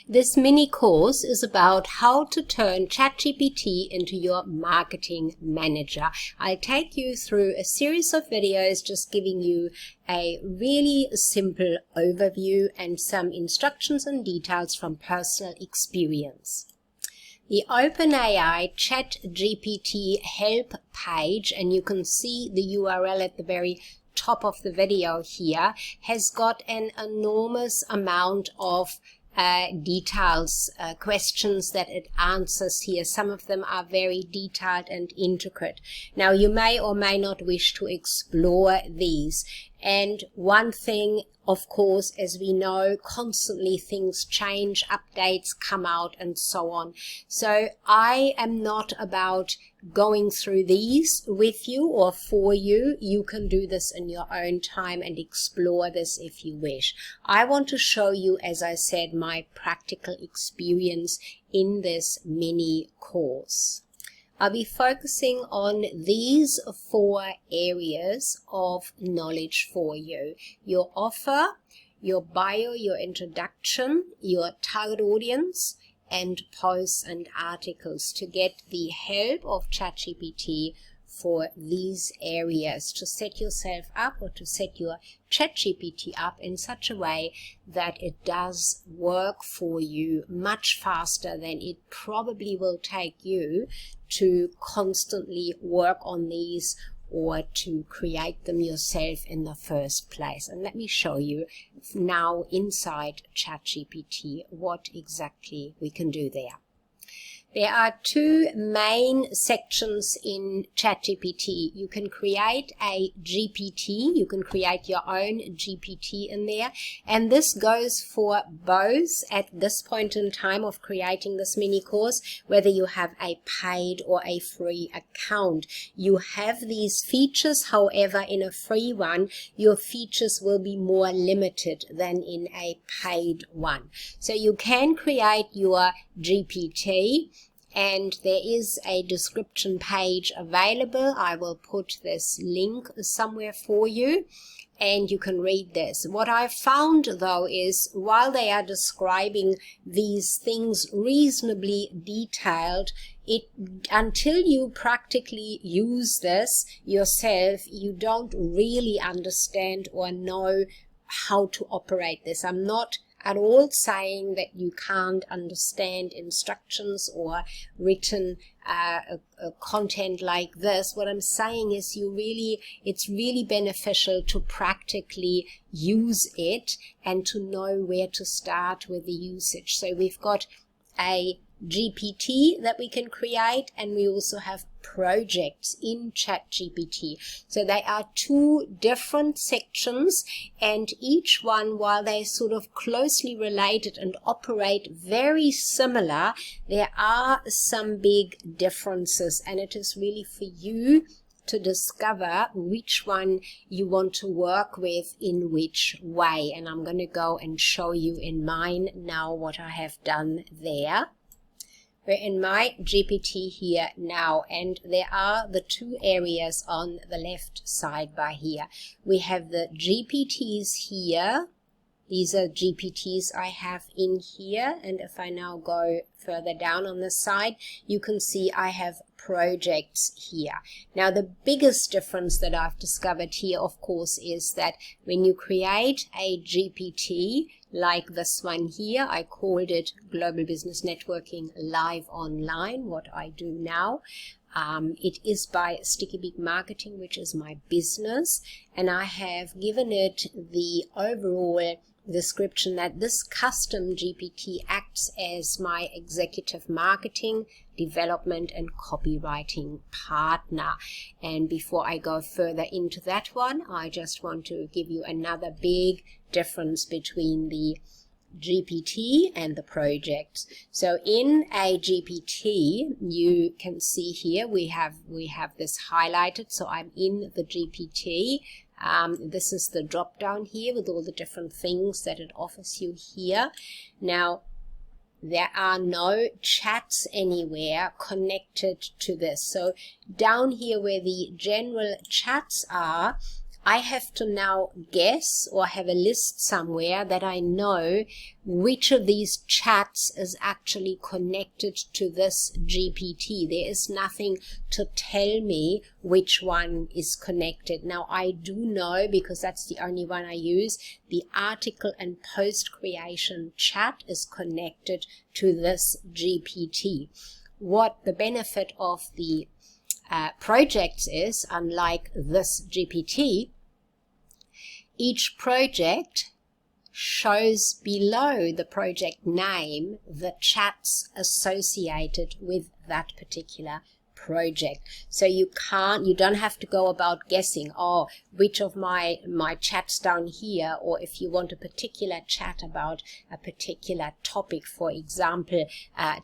This mini course is about how to turn ChatGPT into your marketing manager. I'll take you through a series of videos just giving you a really simple overview and some instructions and details from personal experience. The OpenAI ChatGPT help page, and you can see the URL at the very top of the video here, has got an enormous amount of details, questions that it answers here. Some of them are very detailed and intricate. Now, you may or may not wish to explore these. And one thing, of course, as we know, constantly things change, updates come out, and so on. So I am not about going through these with you or for you. You can do this in your own time and explore this if you wish. I want to show you, as I said, my practical experience in this mini course. I'll be focusing on these 4 areas of knowledge for you: your offer, your bio, your introduction, your target audience, and posts and articles, to get the help of ChatGPT for these areas, to set yourself up or to set your ChatGPT up in such a way that it does work for you much faster than it probably will take you to constantly work on these or to create them yourself in the first place. And let me show you now inside ChatGPT what exactly we can do there. There are 2 main sections in ChatGPT. You can create a GPT, you can create your own GPT in there, and this goes for both at this point in time of creating this mini course, whether you have a paid or a free account. You have these features, however, in a free one, your features will be more limited than in a paid one. So you can create your GPT, and there is a description page available. I will put this link somewhere for you, and you can read this. What I found, though, is while they are describing these things reasonably detailed, until you practically use this yourself, you don't really understand or know how to operate this. I'm not at all saying that you can't understand instructions or written content like this. What I'm saying is it's really beneficial to practically use it and to know where to start with the usage. So we've got a GPT that we can create, and we also have projects in ChatGPT. So they are 2 different sections, and each one, while they're sort of closely related and operate very similar, there are some big differences, and it is really for you to discover which one you want to work with in which way. And I'm going to go and show you in mine now what I have done there. We're in my GPT here now, and there are the 2 areas on the left side by here. We have the GPTs here. These are GPTs I have in here, and if I now go further down on the side, you can see I have projects here. Now, the biggest difference that I've discovered here, of course, is that when you create a GPT like this one here, I called it Global Business Networking Live Online, what I do now. It is by Sticky Big Marketing, which is my business, and I have given it the overall description that this custom GPT acts as my executive marketing, development, and copywriting partner. And before I go further into that one, I just want to give you another big difference between the GPT and the projects. So in a GPT, you can see here we have this highlighted. So I'm in the GPT. This is the drop down here with all the different things that it offers you here. Now, there are no chats anywhere connected to this. So down here where the general chats are, I have to now guess or have a list somewhere that I know which of these chats is actually connected to this GPT. There is nothing to tell me which one is connected. Now I do know, because that's the only one I use, the article and post creation chat is connected to this GPT. What the benefit of the projects is, unlike this GPT, each project shows below the project name the chats associated with that particular project. So you don't have to go about guessing, oh, which of my chats down here, or if you want a particular chat about a particular topic, for example,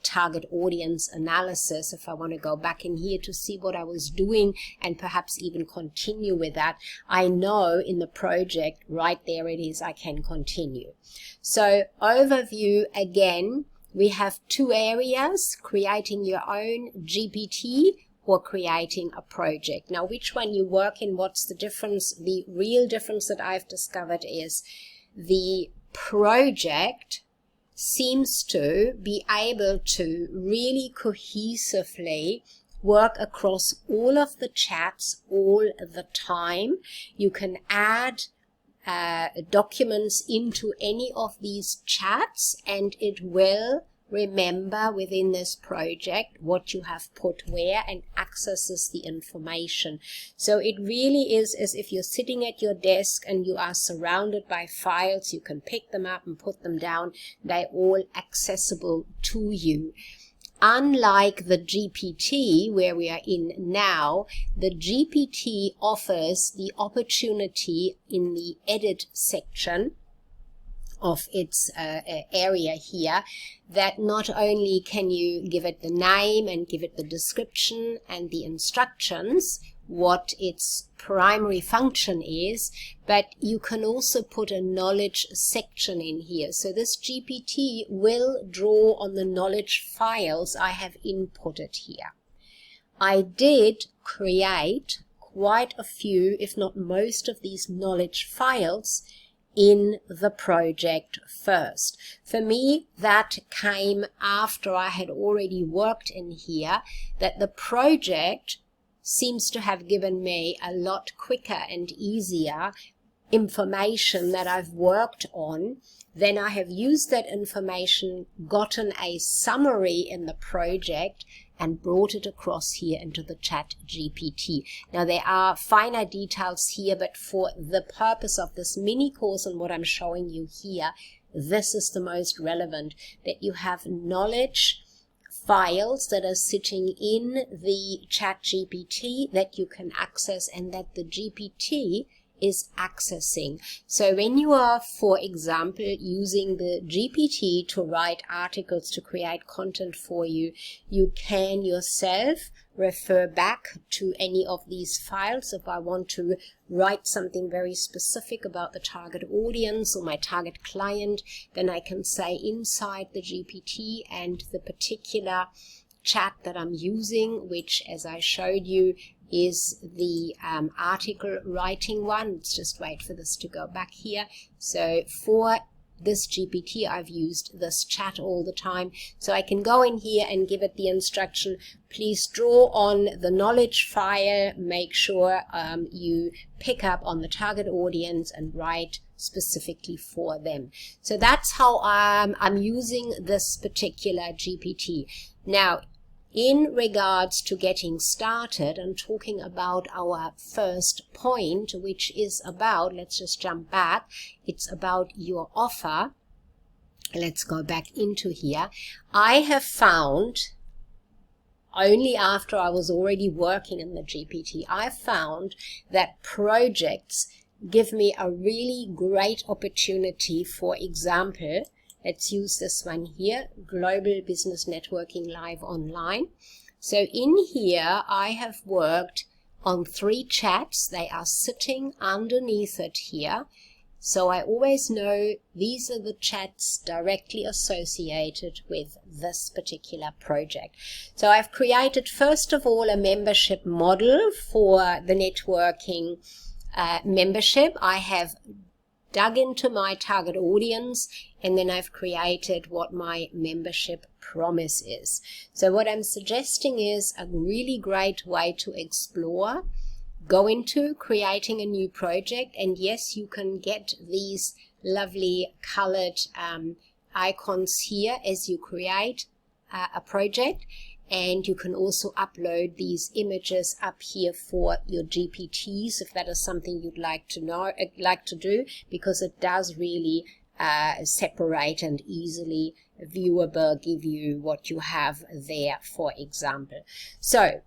target audience analysis, if I want to go back in here to see what I was doing and perhaps even continue with that, I know in the project, right there it is, I can continue. So overview again, we have two areas: creating your own GPT or creating a project. Now, which one you work in, what's the difference? The real difference that I've discovered is the project seems to be able to really cohesively work across all of the chats all the time. You can add documents into any of these chats, and it will remember within this project what you have put where and accesses the information. So it really is as if you're sitting at your desk and you are surrounded by files. You can pick them up and put them down. They're all accessible to you. Unlike the GPT where we are in now, the GPT offers the opportunity in the edit section of its area here, that not only can you give it the name and give it the description and the instructions, what its primary function is, but you can also put a knowledge section in here. So this GPT will draw on the knowledge files I have inputted here. I did create quite a few, if not most of these knowledge files in the project first. For me, that came after I had already worked in here, that the project seems to have given me a lot quicker and easier information that I've worked on. Then I have used that information, gotten a summary in the project, and brought it across here into the ChatGPT. Now there are finer details here, but for the purpose of this mini course and what I'm showing you here, this is the most relevant, that you have knowledge files that are sitting in the ChatGPT that you can access and that the GPT is accessing. So when you are, for example, using the GPT to write articles, to create content for you, you can yourself refer back to any of these files. If I want to write something very specific about the target audience or my target client, then I can say inside the GPT and the particular chat that I'm using, which, as I showed you, is the article writing one. Let's just wait for this to go back here. So for this GPT, I've used this chat all the time. So I can go in here and give it the instruction, please draw on the knowledge file, make sure you pick up on the target audience and write specifically for them. So that's how I'm using this particular GPT. Now, in regards to getting started and talking about our first point, which is about, let's just jump back, it's about your offer. Let's go back into here. I have found, only after I was already working in the GPT, I found that projects give me a really great opportunity. For example, let's use this one here, Global Business Networking Live Online. So in here, I have worked on 3 chats. They are sitting underneath it here. So I always know these are the chats directly associated with this particular project. So I've created, first of all, a membership model for the networking membership, I have dug into my target audience, and then I've created what my membership promise is. So what I'm suggesting is a really great way to explore. Go into creating a new project, and yes, you can get these lovely colored icons here as you create a project, and you can also upload these images up here for your GPTs if that is something you'd like to do, because it does really separate and easily viewable, give you what you have there, for example. So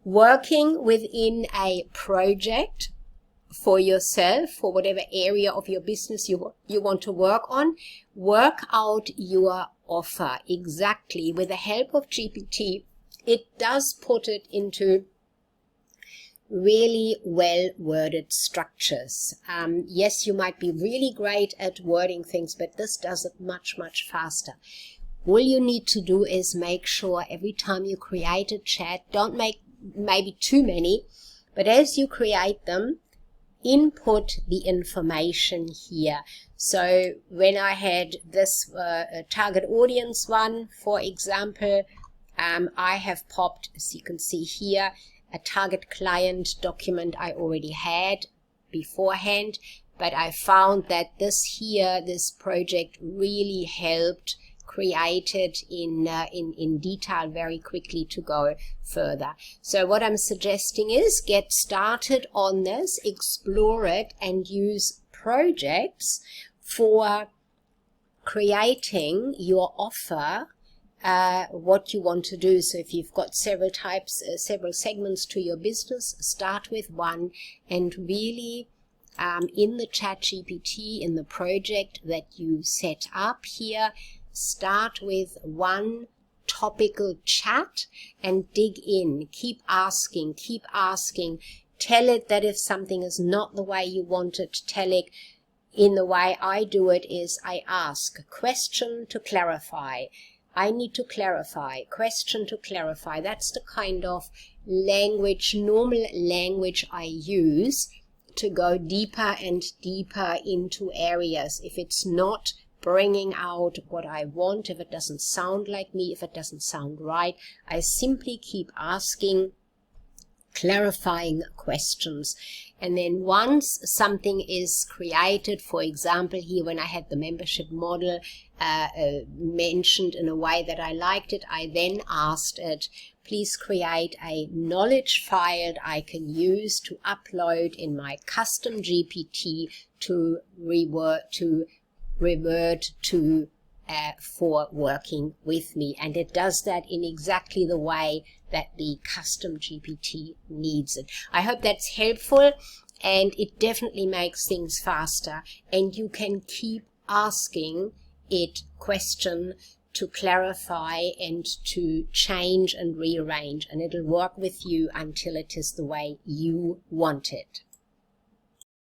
working within a project for yourself, for whatever area of your business you want to work on, work out your offer exactly. With the help of GPT, it does put it into really well-worded structures. Yes, you might be really great at wording things, but this does it much, much faster. All you need to do is make sure every time you create a chat, don't make maybe too many, but as you create them, input the information here. So when I had this target audience one, for example, I have popped, as you can see here, a target client document I already had beforehand, but I found that this project really helped create it in detail very quickly to go further. So what I'm suggesting is get started on this, explore it, and use projects for creating your offer, what you want to do. So if you've got several segments to your business, start with one, and really in the ChatGPT, in the project that you set up here, start with one topical chat and dig in. Keep asking. Tell it that if something is not the way you want it, tell it. In the way I do it is I ask question to clarify. I need to clarify, question to clarify. That's the kind of language, normal language I use to go deeper and deeper into areas. If it's not bringing out what I want, if it doesn't sound like me, if it doesn't sound right, I simply keep asking clarifying questions. And then once something is created, for example, here when I had the membership model mentioned in a way that I liked it, I then asked it, please create a knowledge file I can use to upload in my custom GPT to revert to for working with me. And it does that in exactly the way that the custom GPT needs it. I hope that's helpful, and it definitely makes things faster, and you can keep asking it question to clarify and to change and rearrange, and it'll work with you until it is the way you want it.